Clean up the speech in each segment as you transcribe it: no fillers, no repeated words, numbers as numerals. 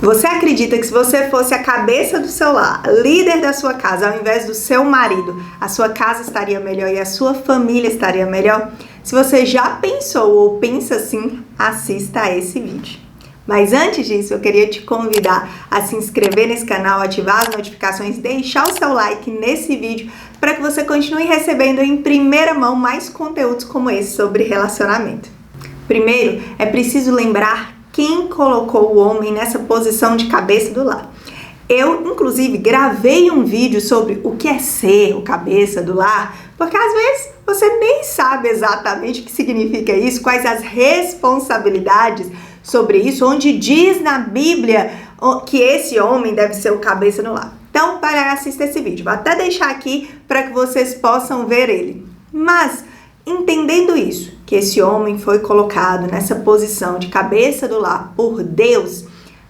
Você acredita que se você fosse a cabeça do seu lar, líder da sua casa, ao invés do seu marido, a sua casa estaria melhor e a sua família estaria melhor? Se você já pensou ou pensa assim, assista a esse vídeo. Mas antes disso, eu queria te convidar a se inscrever nesse canal, ativar as notificações, deixar o seu like nesse vídeo para que você continue recebendo em primeira mão mais conteúdos como esse sobre relacionamento. Primeiro, é preciso lembrar quem colocou o homem nessa posição de cabeça do lar. Eu, inclusive, gravei um vídeo sobre o que é ser o cabeça do lar, porque às vezes você nem sabe exatamente o que significa isso, quais as responsabilidades sobre isso, onde diz na Bíblia que esse homem deve ser o cabeça do lar. Então, assista esse vídeo. Vou até deixar aqui para que vocês possam ver ele. Mas, entendendo isso, que esse homem foi colocado nessa posição de cabeça do lar por Deus,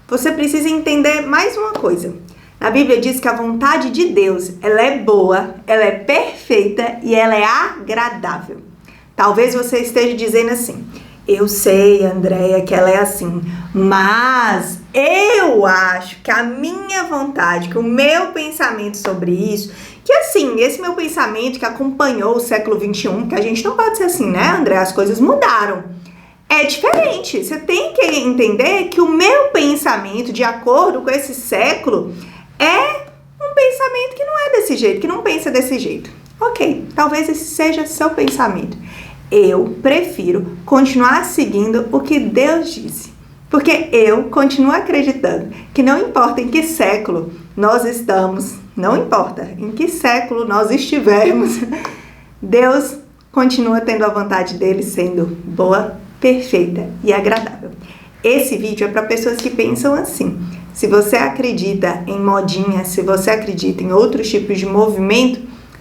você precisa entender mais uma coisa. A Bíblia diz que a vontade de Deus, ela é boa, ela é perfeita e ela é agradável. Talvez você esteja dizendo assim: eu sei, Andréia, que ela é assim, mas eu acho que a minha vontade, que o meu pensamento sobre isso, que assim, esse meu pensamento que acompanhou o século XXI, que a gente não pode ser assim, né, André? As coisas mudaram. É diferente. Você tem que entender que o meu pensamento, de acordo com esse século, é um pensamento que não é desse jeito, que não pensa desse jeito. Ok, talvez esse seja seu pensamento. Eu prefiro continuar seguindo o que Deus disse, porque eu continuo acreditando que não importa em que século nós estamos, não importa em que século nós estivermos, Deus continua tendo a vontade dele sendo boa, perfeita e agradável. Esse vídeo é para pessoas que pensam assim. Se você acredita em modinha, se você acredita em outros tipos de movimento,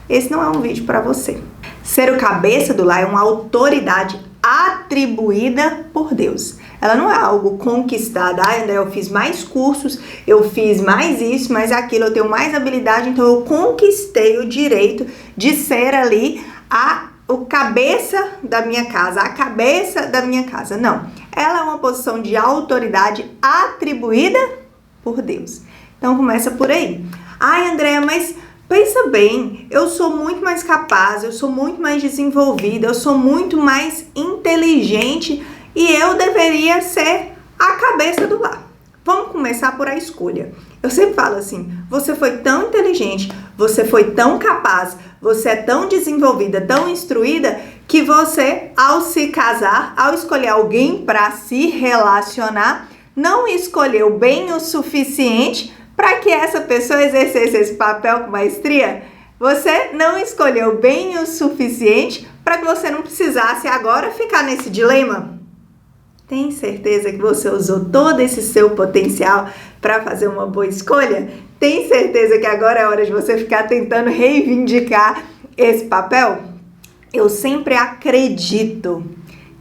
esse não é um vídeo para você. Ser o cabeça do lar é uma autoridade atribuída por Deus. Ela não é algo conquistado. Ah, André, eu fiz mais cursos, eu fiz mais isso, mais aquilo, eu tenho mais habilidade, então eu conquistei o direito de ser ali o cabeça da minha casa, a cabeça da minha casa. Não, ela é uma posição de autoridade atribuída por Deus. Então começa por aí. Ai, André, mas pensa bem, eu sou muito mais capaz, eu sou muito mais desenvolvida, eu sou muito mais inteligente e eu deveria ser a cabeça do lar. Vamos começar por a escolha. Eu sempre falo assim, você foi tão inteligente, você foi tão capaz, você é tão desenvolvida, tão instruída, que você, ao se casar, ao escolher alguém para se relacionar, não escolheu bem o suficiente para que essa pessoa exercesse esse papel com maestria. Você não escolheu bem o suficiente para que você não precisasse agora ficar nesse dilema. Tem certeza que você usou todo esse seu potencial para fazer uma boa escolha? Tem certeza que agora é hora de você ficar tentando reivindicar esse papel? Eu sempre acredito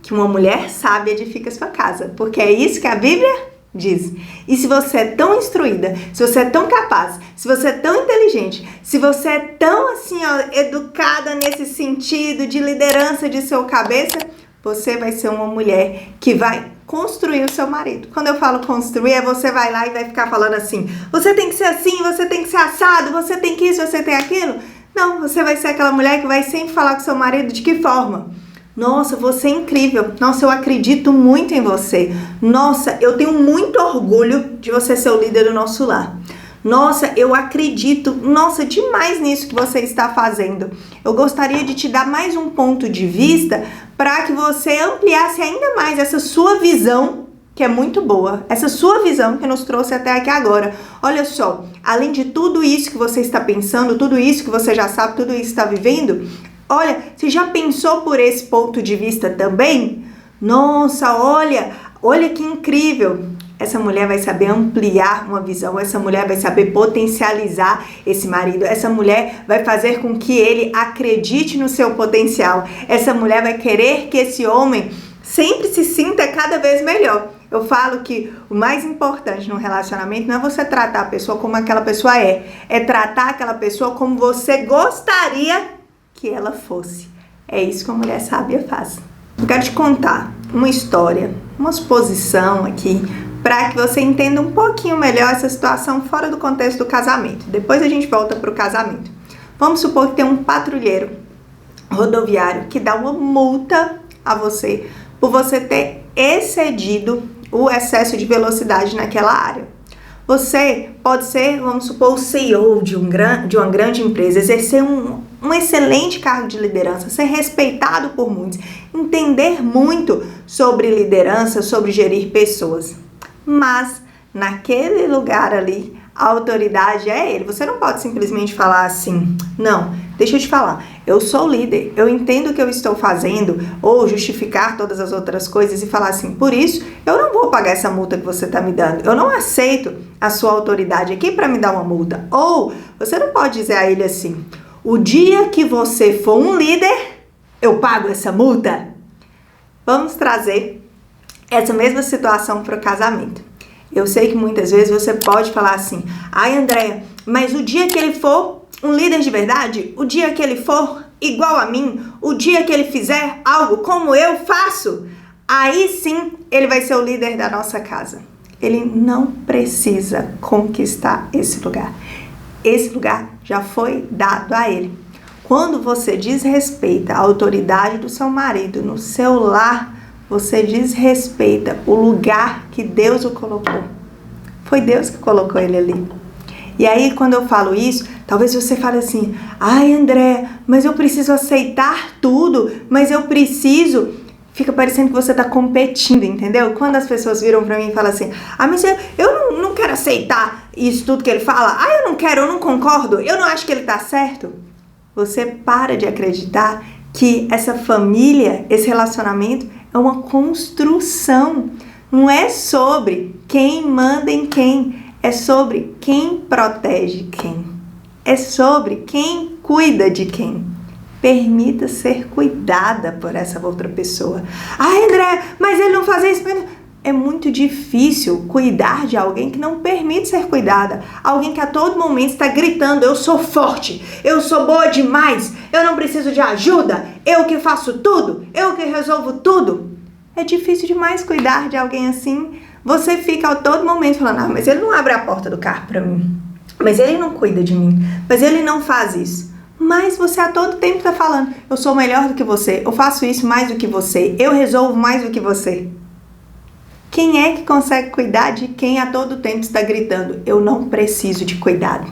que uma mulher sábia edifica sua casa, porque é isso que a Bíblia diz. E se você é tão instruída, se você é tão capaz, se você é tão inteligente, se você é tão assim, educada nesse sentido de liderança de seu cabeça, você vai ser uma mulher que vai construir o seu marido. Quando eu falo construir, você vai lá e vai ficar falando assim, você tem que ser assim, você tem que ser assado, você tem que isso, você tem aquilo. Não, você vai ser aquela mulher que vai sempre falar com seu marido de que forma? Nossa, você é incrível. Nossa, eu acredito muito em você. Nossa, eu tenho muito orgulho de você ser o líder do nosso lar. Nossa, eu acredito, nossa, demais nisso que você está fazendo. Eu gostaria de te dar mais um ponto de vista para que você ampliasse ainda mais essa sua visão, que é muito boa. Essa sua visão que nos trouxe até aqui agora. Olha só, além de tudo isso que você está pensando, tudo isso que você já sabe, tudo isso que está vivendo, olha, você já pensou por esse ponto de vista também? Nossa, olha que incrível. Essa mulher vai saber ampliar uma visão, essa mulher vai saber potencializar esse marido, essa mulher vai fazer com que ele acredite no seu potencial, essa mulher vai querer que esse homem sempre se sinta cada vez melhor. Eu falo que o mais importante no relacionamento não é você tratar a pessoa como aquela pessoa é tratar aquela pessoa como você gostaria que ela fosse. É isso que a mulher sábia faz. Eu quero te contar uma história, uma suposição aqui, para que você entenda um pouquinho melhor essa situação fora do contexto do casamento. Depois a gente volta para o casamento. Vamos supor que tem um patrulheiro rodoviário que dá uma multa a você por você ter excedido o excesso de velocidade naquela área. Você pode ser, vamos supor, o CEO de uma grande empresa, exercer um excelente cargo de liderança, ser respeitado por muitos, entender muito sobre liderança, sobre gerir pessoas. Mas, naquele lugar ali, a autoridade é ele. Você não pode simplesmente falar assim, não, deixa eu te falar, eu sou líder, eu entendo o que eu estou fazendo, ou justificar todas as outras coisas e falar assim, por isso, eu não vou pagar essa multa que você está me dando, eu não aceito a sua autoridade aqui para me dar uma multa. Ou, você não pode dizer a ele assim, o dia que você for um líder, eu pago essa multa. Vamos trazer essa mesma situação para o casamento. Eu sei que muitas vezes você pode falar assim, ai Andréia, mas o dia que ele for um líder de verdade, o dia que ele for igual a mim, o dia que ele fizer algo como eu faço, aí sim ele vai ser o líder da nossa casa. Ele não precisa conquistar esse lugar. Esse lugar já foi dado a ele. Quando você desrespeita a autoridade do seu marido no seu lar, você desrespeita o lugar que Deus o colocou. Foi Deus que colocou ele ali. E aí, quando eu falo isso, talvez você fale assim, ai André, mas eu preciso aceitar tudo, mas eu preciso... Fica parecendo que você está competindo, entendeu? Quando as pessoas viram pra mim e falam assim, ah, mas eu não quero aceitar isso tudo que ele fala, ah, eu não quero, eu não concordo, eu não acho que ele tá certo. Você para de acreditar que essa família, esse relacionamento é uma construção. Não é sobre quem manda em quem, é sobre quem protege quem. É sobre quem cuida de quem. Permita ser cuidada por essa outra pessoa. Ah, André, mas ele não faz isso. É muito difícil cuidar de alguém que não permite ser cuidada. Alguém que a todo momento está gritando, eu sou forte, eu sou boa demais, eu não preciso de ajuda, eu que faço tudo, eu que resolvo tudo. É difícil demais cuidar de alguém assim. Você fica a todo momento falando, ah, mas ele não abre a porta do carro para mim, mas ele não cuida de mim, mas ele não faz isso. Mas você a todo tempo está falando, eu sou melhor do que você, eu faço isso mais do que você, eu resolvo mais do que você. Quem é que consegue cuidar de quem a todo tempo está gritando, eu não preciso de cuidado?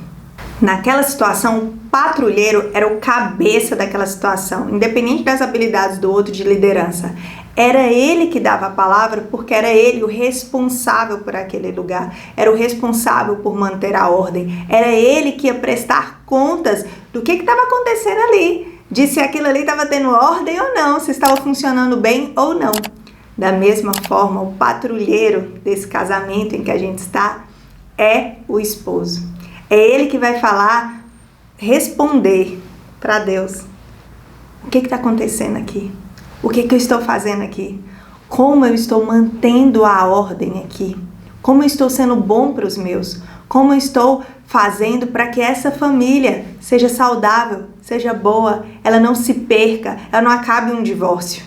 Naquela situação, o patrulheiro era o cabeça daquela situação, independente das habilidades do outro de liderança. Era ele que dava a palavra porque era ele o responsável por aquele lugar, era o responsável por manter a ordem, era ele que ia prestar contas do que estava acontecendo ali, de se aquilo ali estava tendo ordem ou não, se estava funcionando bem ou não. Da mesma forma, o patrulheiro desse casamento em que a gente está é o esposo. É ele que vai falar, responder para Deus. O que está acontecendo aqui? O que eu estou fazendo aqui? Como eu estou mantendo a ordem aqui? Como eu estou sendo bom para os meus? Como eu estou fazendo para que essa família seja saudável, seja boa, ela não se perca, ela não acabe um divórcio?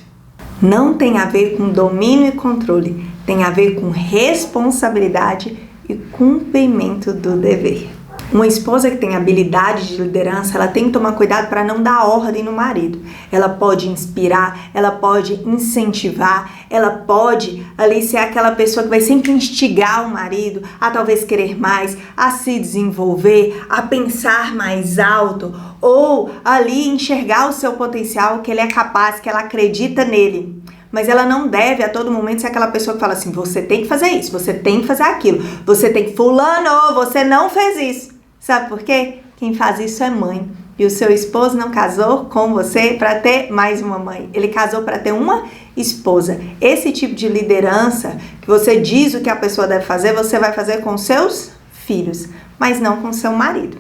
Não tem a ver com domínio e controle, tem a ver com responsabilidade e cumprimento do dever. Uma esposa que tem habilidade de liderança, ela tem que tomar cuidado para não dar ordem no marido. Ela pode inspirar, ela pode incentivar, ela pode ali ser aquela pessoa que vai sempre instigar o marido a talvez querer mais, a se desenvolver, a pensar mais alto, ou ali enxergar o seu potencial, que ele é capaz, que ela acredita nele. Mas ela não deve a todo momento ser aquela pessoa que fala assim, você tem que fazer isso, você tem que fazer aquilo, você tem que fulano, você não fez isso. Sabe por quê? Quem faz isso é mãe. E o seu esposo não casou com você para ter mais uma mãe. Ele casou para ter uma esposa. Esse tipo de liderança, que você diz o que a pessoa deve fazer, você vai fazer com seus filhos, mas não com seu marido.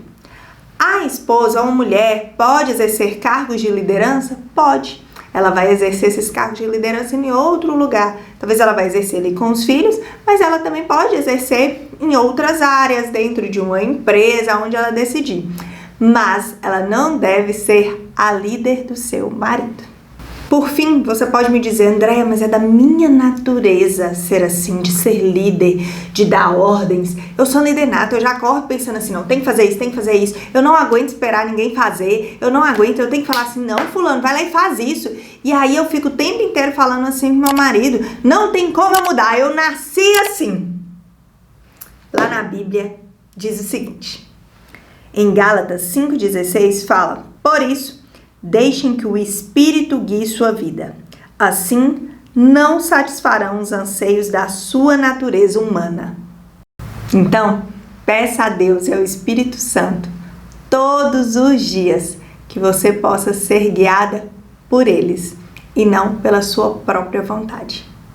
A esposa, uma mulher, pode exercer cargos de liderança? Pode. Ela vai exercer esses cargos de liderança em outro lugar. Talvez ela vai exercer ali com os filhos, mas ela também pode exercer em outras áreas, dentro de uma empresa, onde ela decidir. Mas ela não deve ser a líder do seu marido. Por fim, você pode me dizer, Andréia, mas é da minha natureza ser assim, de ser líder, de dar ordens. Eu sou líder nato, eu já acordo pensando assim, não, tem que fazer isso, tem que fazer isso. Eu não aguento esperar ninguém fazer, eu não aguento, eu tenho que falar assim, não, fulano, vai lá e faz isso. E aí eu fico o tempo inteiro falando assim pro meu marido, não tem como eu mudar, eu nasci assim. Lá na Bíblia diz o seguinte, em Gálatas 5,16 fala, por isso, deixem que o Espírito guie sua vida. Assim, não satisfarão os anseios da sua natureza humana. Então, peça a Deus e ao Espírito Santo, todos os dias, que você possa ser guiada por eles e não pela sua própria vontade.